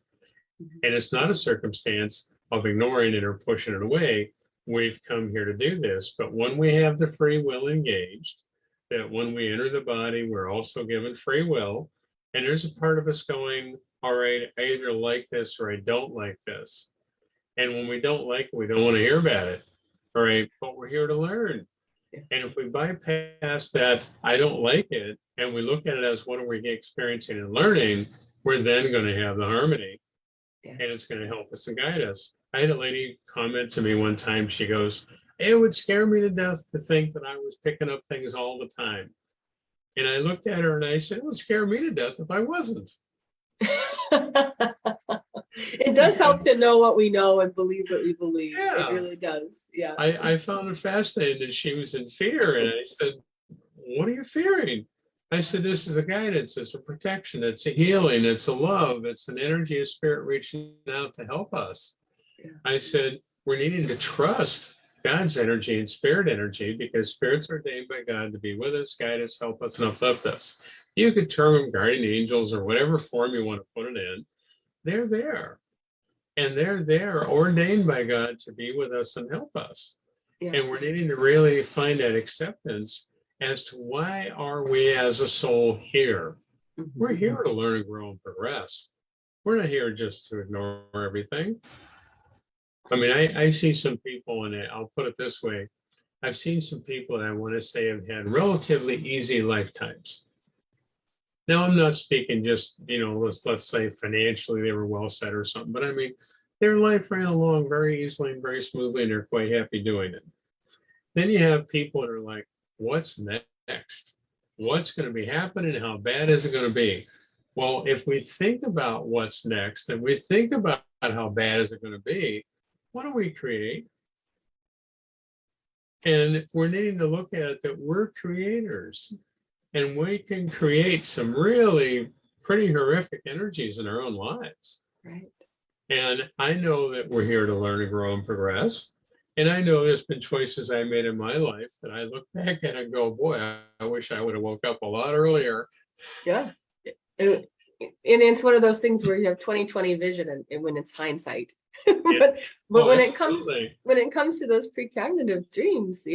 And it's not a circumstance of ignoring it or pushing it away. We've come here to do this. But when we have the free will engaged, that when we enter the body, we're also given free will. And there's a part of us going, all right, I either like this or I don't like this. And when we don't like it, we don't want to hear about it. All right, but we're here to learn. And if we bypass that, I don't like it, and we look at it as what are we experiencing and learning, we're then going to have the harmony. And it's going to help us and guide us. I had a lady comment to me one time. She goes, it would scare me to death to think that I was picking up things all the time. And I looked at her and I said, it would scare me to death if I wasn't. It does help to know what we know and believe what we believe. Yeah. It really does. Yeah. I found it fascinating that she was in fear. And I said, what are you fearing? I said, this is a guidance, it's a protection, it's a healing, it's a love, it's an energy of spirit reaching out to help us. Yeah. I said, we're needing to trust God's energy and spirit energy, because spirits are ordained by God to be with us, guide us, help us, and uplift us. You could term them guardian angels or whatever form you want to put it in. They're there. And they're there ordained by God to be with us and help us. Yes. And we're needing to really find that acceptance as to why are we as a soul here. We're here to learn and grow and progress. We're not here just to ignore everything. I mean, I see some people, and I'll put it this way. I've seen some people that I want to say have had relatively easy lifetimes. Now, I'm not speaking just, let's say financially they were well set or something, but I mean, their life ran along very easily and very smoothly, and they're quite happy doing it. Then you have people that are like, what's next? What's going to be happening? How bad is it going to be? Well, if we think about what's next and we think about how bad is it going to be, what do we create? And we're needing to look at that we're creators, and we can create some really pretty horrific energies in our own lives. Right. And I know that we're here to learn and grow and progress. And I know there's been choices I made in my life that I look back at and go, boy, I wish I would have woke up a lot earlier. Yeah. And it's one of those things where you have 20/20 vision and when it's hindsight. But when it comes to those precognitive dreams,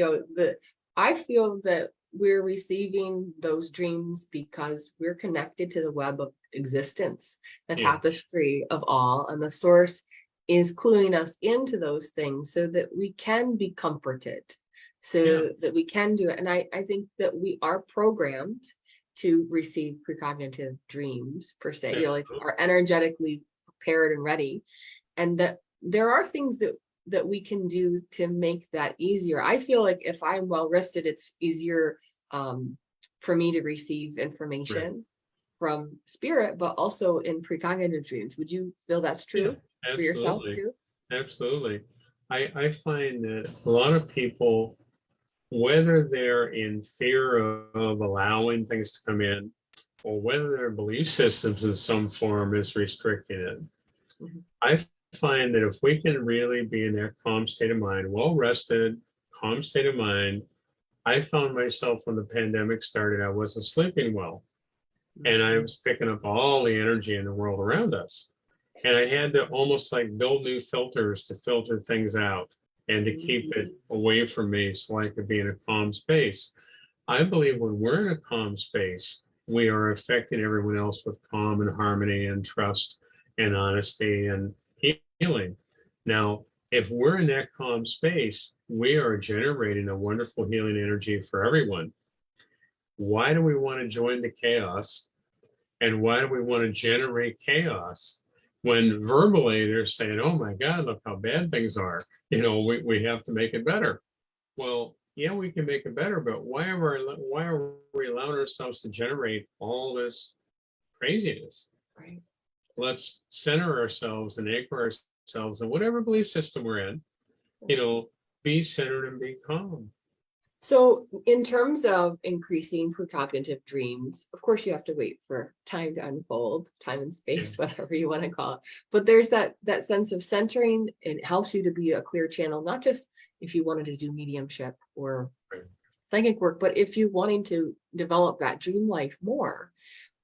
I feel that we're receiving those dreams because we're connected to the web of existence, the tapestry of all, and the source is cluing us into those things so that we can be comforted, so that we can do it. And I think that we are programmed to receive precognitive dreams per se, like are energetically prepared and ready, and that there are things that we can do to make that easier. I feel like if I'm well rested, it's easier for me to receive information from spirit, but also in precognitive dreams. Would you feel that's true for yourself too? Absolutely. I find that a lot of people, whether they're in fear of allowing things to come in, or whether their belief systems in some form is restricting it, I find that if we can really be in that calm state of mind, well rested, calm state of mind. I found myself when the pandemic started, I wasn't sleeping well, and I was picking up all the energy in the world around us. And I had to almost like build new filters to filter things out and to keep it away from me so I could be in a calm space. I believe when we're in a calm space, we are affecting everyone else with calm and harmony and trust and honesty and healing. Now, if we're in that calm space, we are generating a wonderful healing energy for everyone. Why do we want to join the chaos? And why do we want to generate chaos when verbally they're saying, oh my God, look how bad things are. We have to make it better. Well, yeah, we can make it better, but why are we allowing ourselves to generate all this craziness? Right. Let's center ourselves and anchor ourselves in whatever belief system we're in, be centered and be calm. So in terms of increasing precognitive dreams, of course you have to wait for time to unfold, time and space, whatever you want to call it. But there's that sense of centering. It helps you to be a clear channel, not just if you wanted to do mediumship or psychic work, but if you're wanting to develop that dream life more,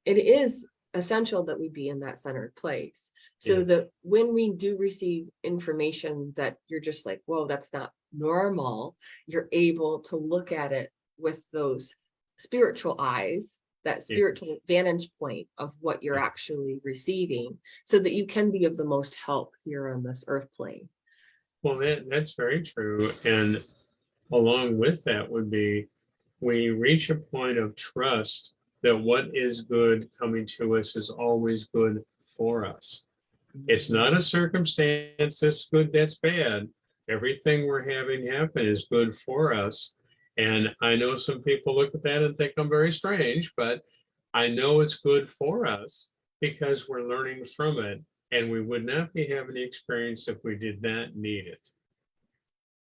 it is essential that we be in that centered place, so that when we do receive information that you're just like, whoa, that's not normal, you're able to look at it with those spiritual eyes, that spiritual vantage point of what you're actually receiving, so that you can be of the most help here on this earth plane. Well, that's very true. And along with that would be, we reach a point of trust that what is good coming to us is always good for us. It's not a circumstance that's good, that's bad. Everything we're having happen is good for us. And I know some people look at that and think I'm very strange, but I know it's good for us because we're learning from it. And we would not be having the experience if we did not need it.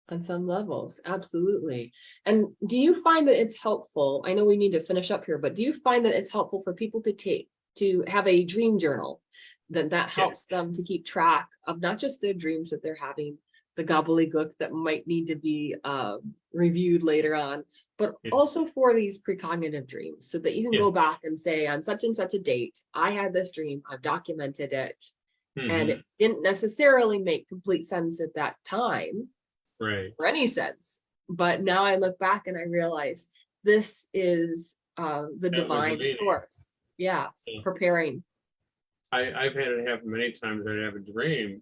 On some levels, absolutely. And do you find that it's helpful? I know we need to finish up here, but do you find that it's helpful for people to have a dream journal that helps them to keep track of not just the dreams that they're having, the gobbledygook that might need to be reviewed later on, but also for these precognitive dreams, so that you can go back and say, on such and such a date, I had this dream, I've documented it, and it didn't necessarily make complete sense at that time. Or any sense, but now I look back and I realize this is the divine source, preparing. I've had it happen many times. I have a dream,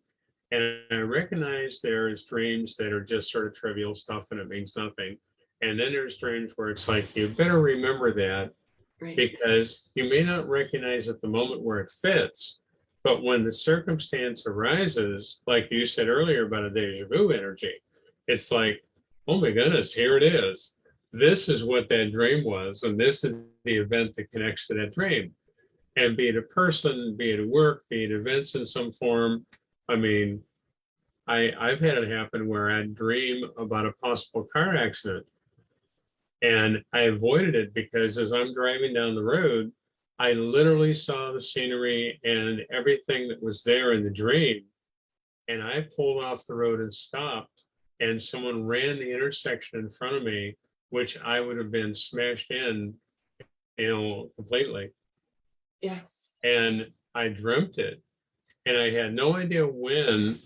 and I recognize there's dreams that are just sort of trivial stuff and it means nothing. And then there's dreams where it's like, you better remember that, Right. because you may not recognize at the moment where it fits, but when the circumstance arises, like you said earlier about a deja vu energy, it's like, oh my goodness, here it is. This is what that dream was, and this is the event that connects to that dream. And be it a person, be it a work, be it events in some form. I mean, I've had it happen where I dream about a possible car accident, and I avoided it because as I'm driving down the road, I literally saw the scenery and everything that was there in the dream. And I pulled off the road and stopped, and someone ran the intersection in front of me, which I would have been smashed in, completely. Yes. And I dreamt it. And I had no idea when.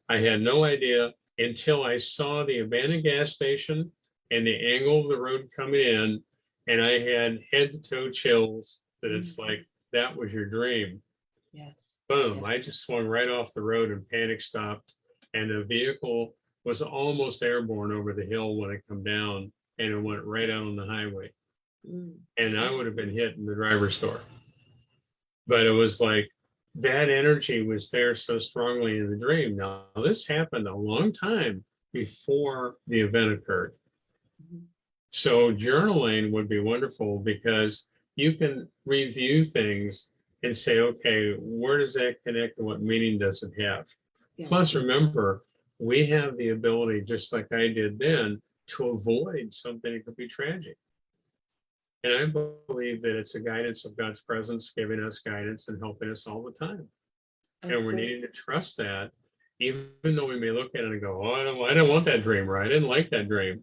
I had no idea until I saw the abandoned gas station and the angle of the road coming in. And I had head to toe chills that it's like, that was your dream. Yes. Boom. Yes. I just swung right off the road and panic stopped. And the vehicle was almost airborne over the hill when it come down, and it went right out on the highway. And I would have been hit in the driver's door. But it was like, that energy was there so strongly in the dream. Now, this happened a long time before the event occurred. So journaling would be wonderful because you can review things and say, okay, where does that connect and what meaning does it have? Yeah. Plus, remember, we have the ability, just like I did then, to avoid something that could be tragic. And I believe that it's a guidance of God's presence, giving us guidance and helping us all the time. And we're needing to trust that, even though we may look at it and go, oh, I don't want that dream, or I didn't like that dream.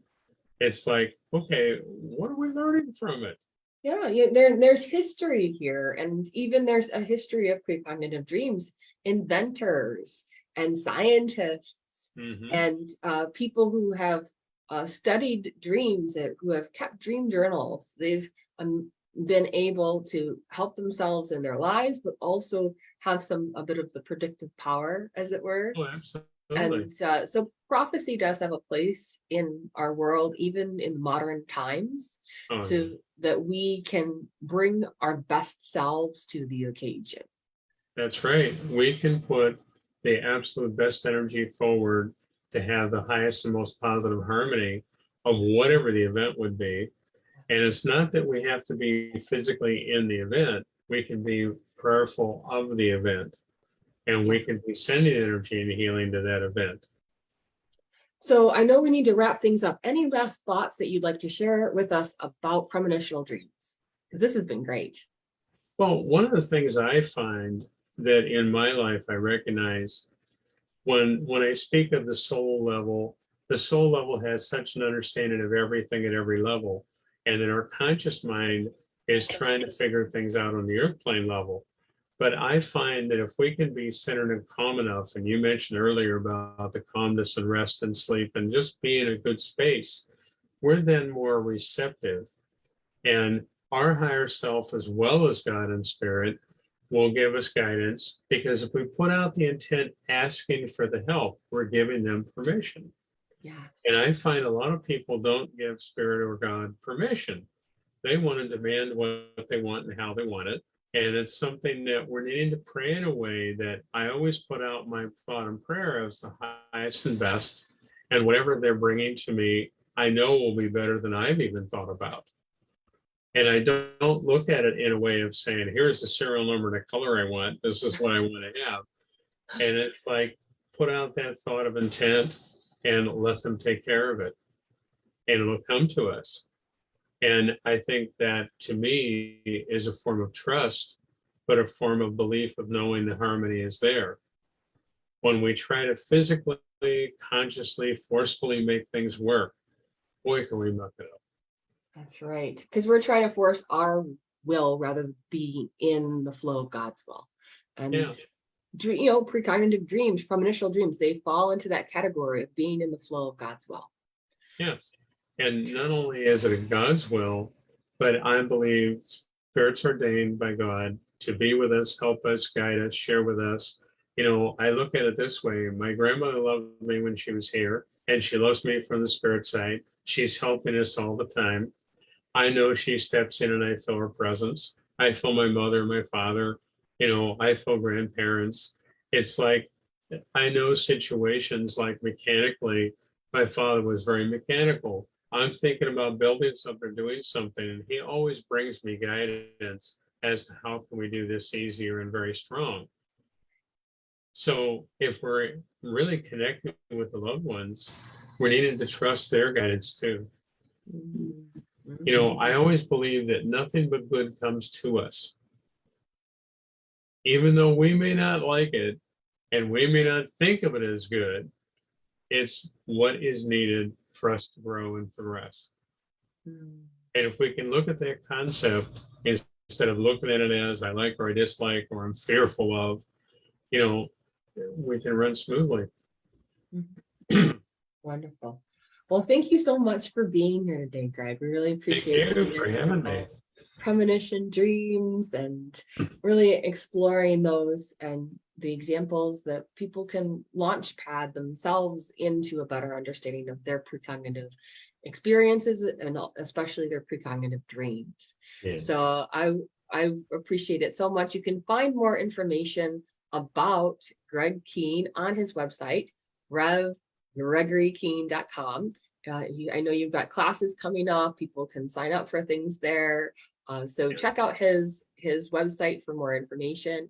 It's like, okay, what are we learning from it? Yeah, there's history here, and even there's a history of precognitive dreams, inventors and scientists and people who have studied dreams, who have kept dream journals. They've been able to help themselves in their lives, but also have a bit of the predictive power, as it were. Oh, absolutely. And so prophecy does have a place in our world, even in modern times, so that we can bring our best selves to the occasion. That's right. We can put the absolute best energy forward to have the highest and most positive harmony of whatever the event would be. And it's not that we have to be physically in the event. We can be prayerful of the event, and we can be sending energy and healing to that event. So I know we need to wrap things up. Any last thoughts that you'd like to share with us about premonitional dreams? Because this has been great. Well, one of the things I find that in my life I recognize when I speak of the soul level has such an understanding of everything at every level, and that our conscious mind is trying to figure things out on the earth plane level. But I find that if we can be centered and calm enough, and you mentioned earlier about the calmness and rest and sleep and just be in a good space, we're then more receptive. And our higher self, as well as God and spirit, will give us guidance, because if we put out the intent asking for the help, we're giving them permission. Yes. And I find a lot of people don't give spirit or God permission. They want to demand what they want and how they want it. And it's something that we're needing to pray in a way that I always put out my thought and prayer as the highest and best. And whatever they're bringing to me, I know will be better than I've even thought about. And I don't look at it in a way of saying, here's the serial number and the color I want. This is what I want to have. And it's like, put out that thought of intent and let them take care of it. And it'll come to us. And I think that, to me, is a form of trust, but a form of belief of knowing the harmony is there. When we try to physically, consciously, forcefully make things work, boy, can we muck it up. That's right. Because we're trying to force our will rather than be in the flow of God's will. And, precognitive dreams, premonitional dreams, they fall into that category of being in the flow of God's will. Yes. And not only is it God's will, but I believe spirit's ordained by God to be with us, help us, guide us, share with us. You know, I look at it this way. My grandmother loved me when she was here, and she loves me from the spirit side. She's helping us all the time. I know she steps in and I feel her presence. I feel my mother, my father, you know, I feel grandparents. It's like I know situations like mechanically, my father was very mechanical. I'm thinking about building something, doing something, and he always brings me guidance as to how can we do this easier and very strong. So if we're really connecting with the loved ones, we're needing to trust their guidance too. You know, I always believe that nothing but good comes to us. Even though we may not like it and we may not think of it as good, it's what is needed for us to grow and progress. And if we can look at that concept instead of looking at it as I like or I dislike or I'm fearful of, you know, we can run smoothly. Wonderful. Well, thank you so much for being here today, Greg. We really appreciate Thank you for having me. Premonition dreams and really exploring those and the examples that people can launch pad themselves into a better understanding of their precognitive experiences and especially their precognitive dreams. Yeah. So I appreciate it so much. You can find more information about Greg Kehn on his website, RevGregoryKehn.com. I know you've got classes coming up. People can sign up for things there. So check out his website for more information.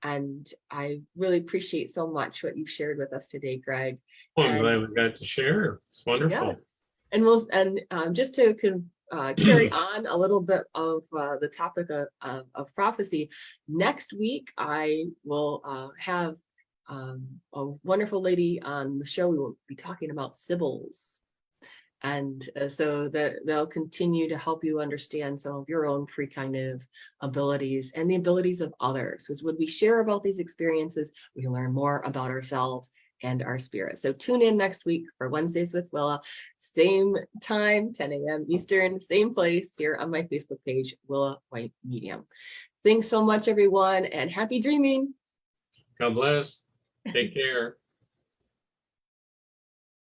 And I really appreciate so much what you've shared with us today, Greg. Well, I'm glad we got to share. It's wonderful. Yes. And just to carry on a little bit of the topic of prophecy, next week I will have a wonderful lady on the show. We will be talking about Sibyls. And so that they'll continue to help you understand some of your own precognitive abilities and the abilities of others. Because when we share about these experiences, we learn more about ourselves and our spirit. So tune in next week for Wednesdays with Willa, same time, 10 a.m. Eastern, same place here on my Facebook page, Willa White Medium. Thanks so much, everyone, and happy dreaming. God bless. Take care.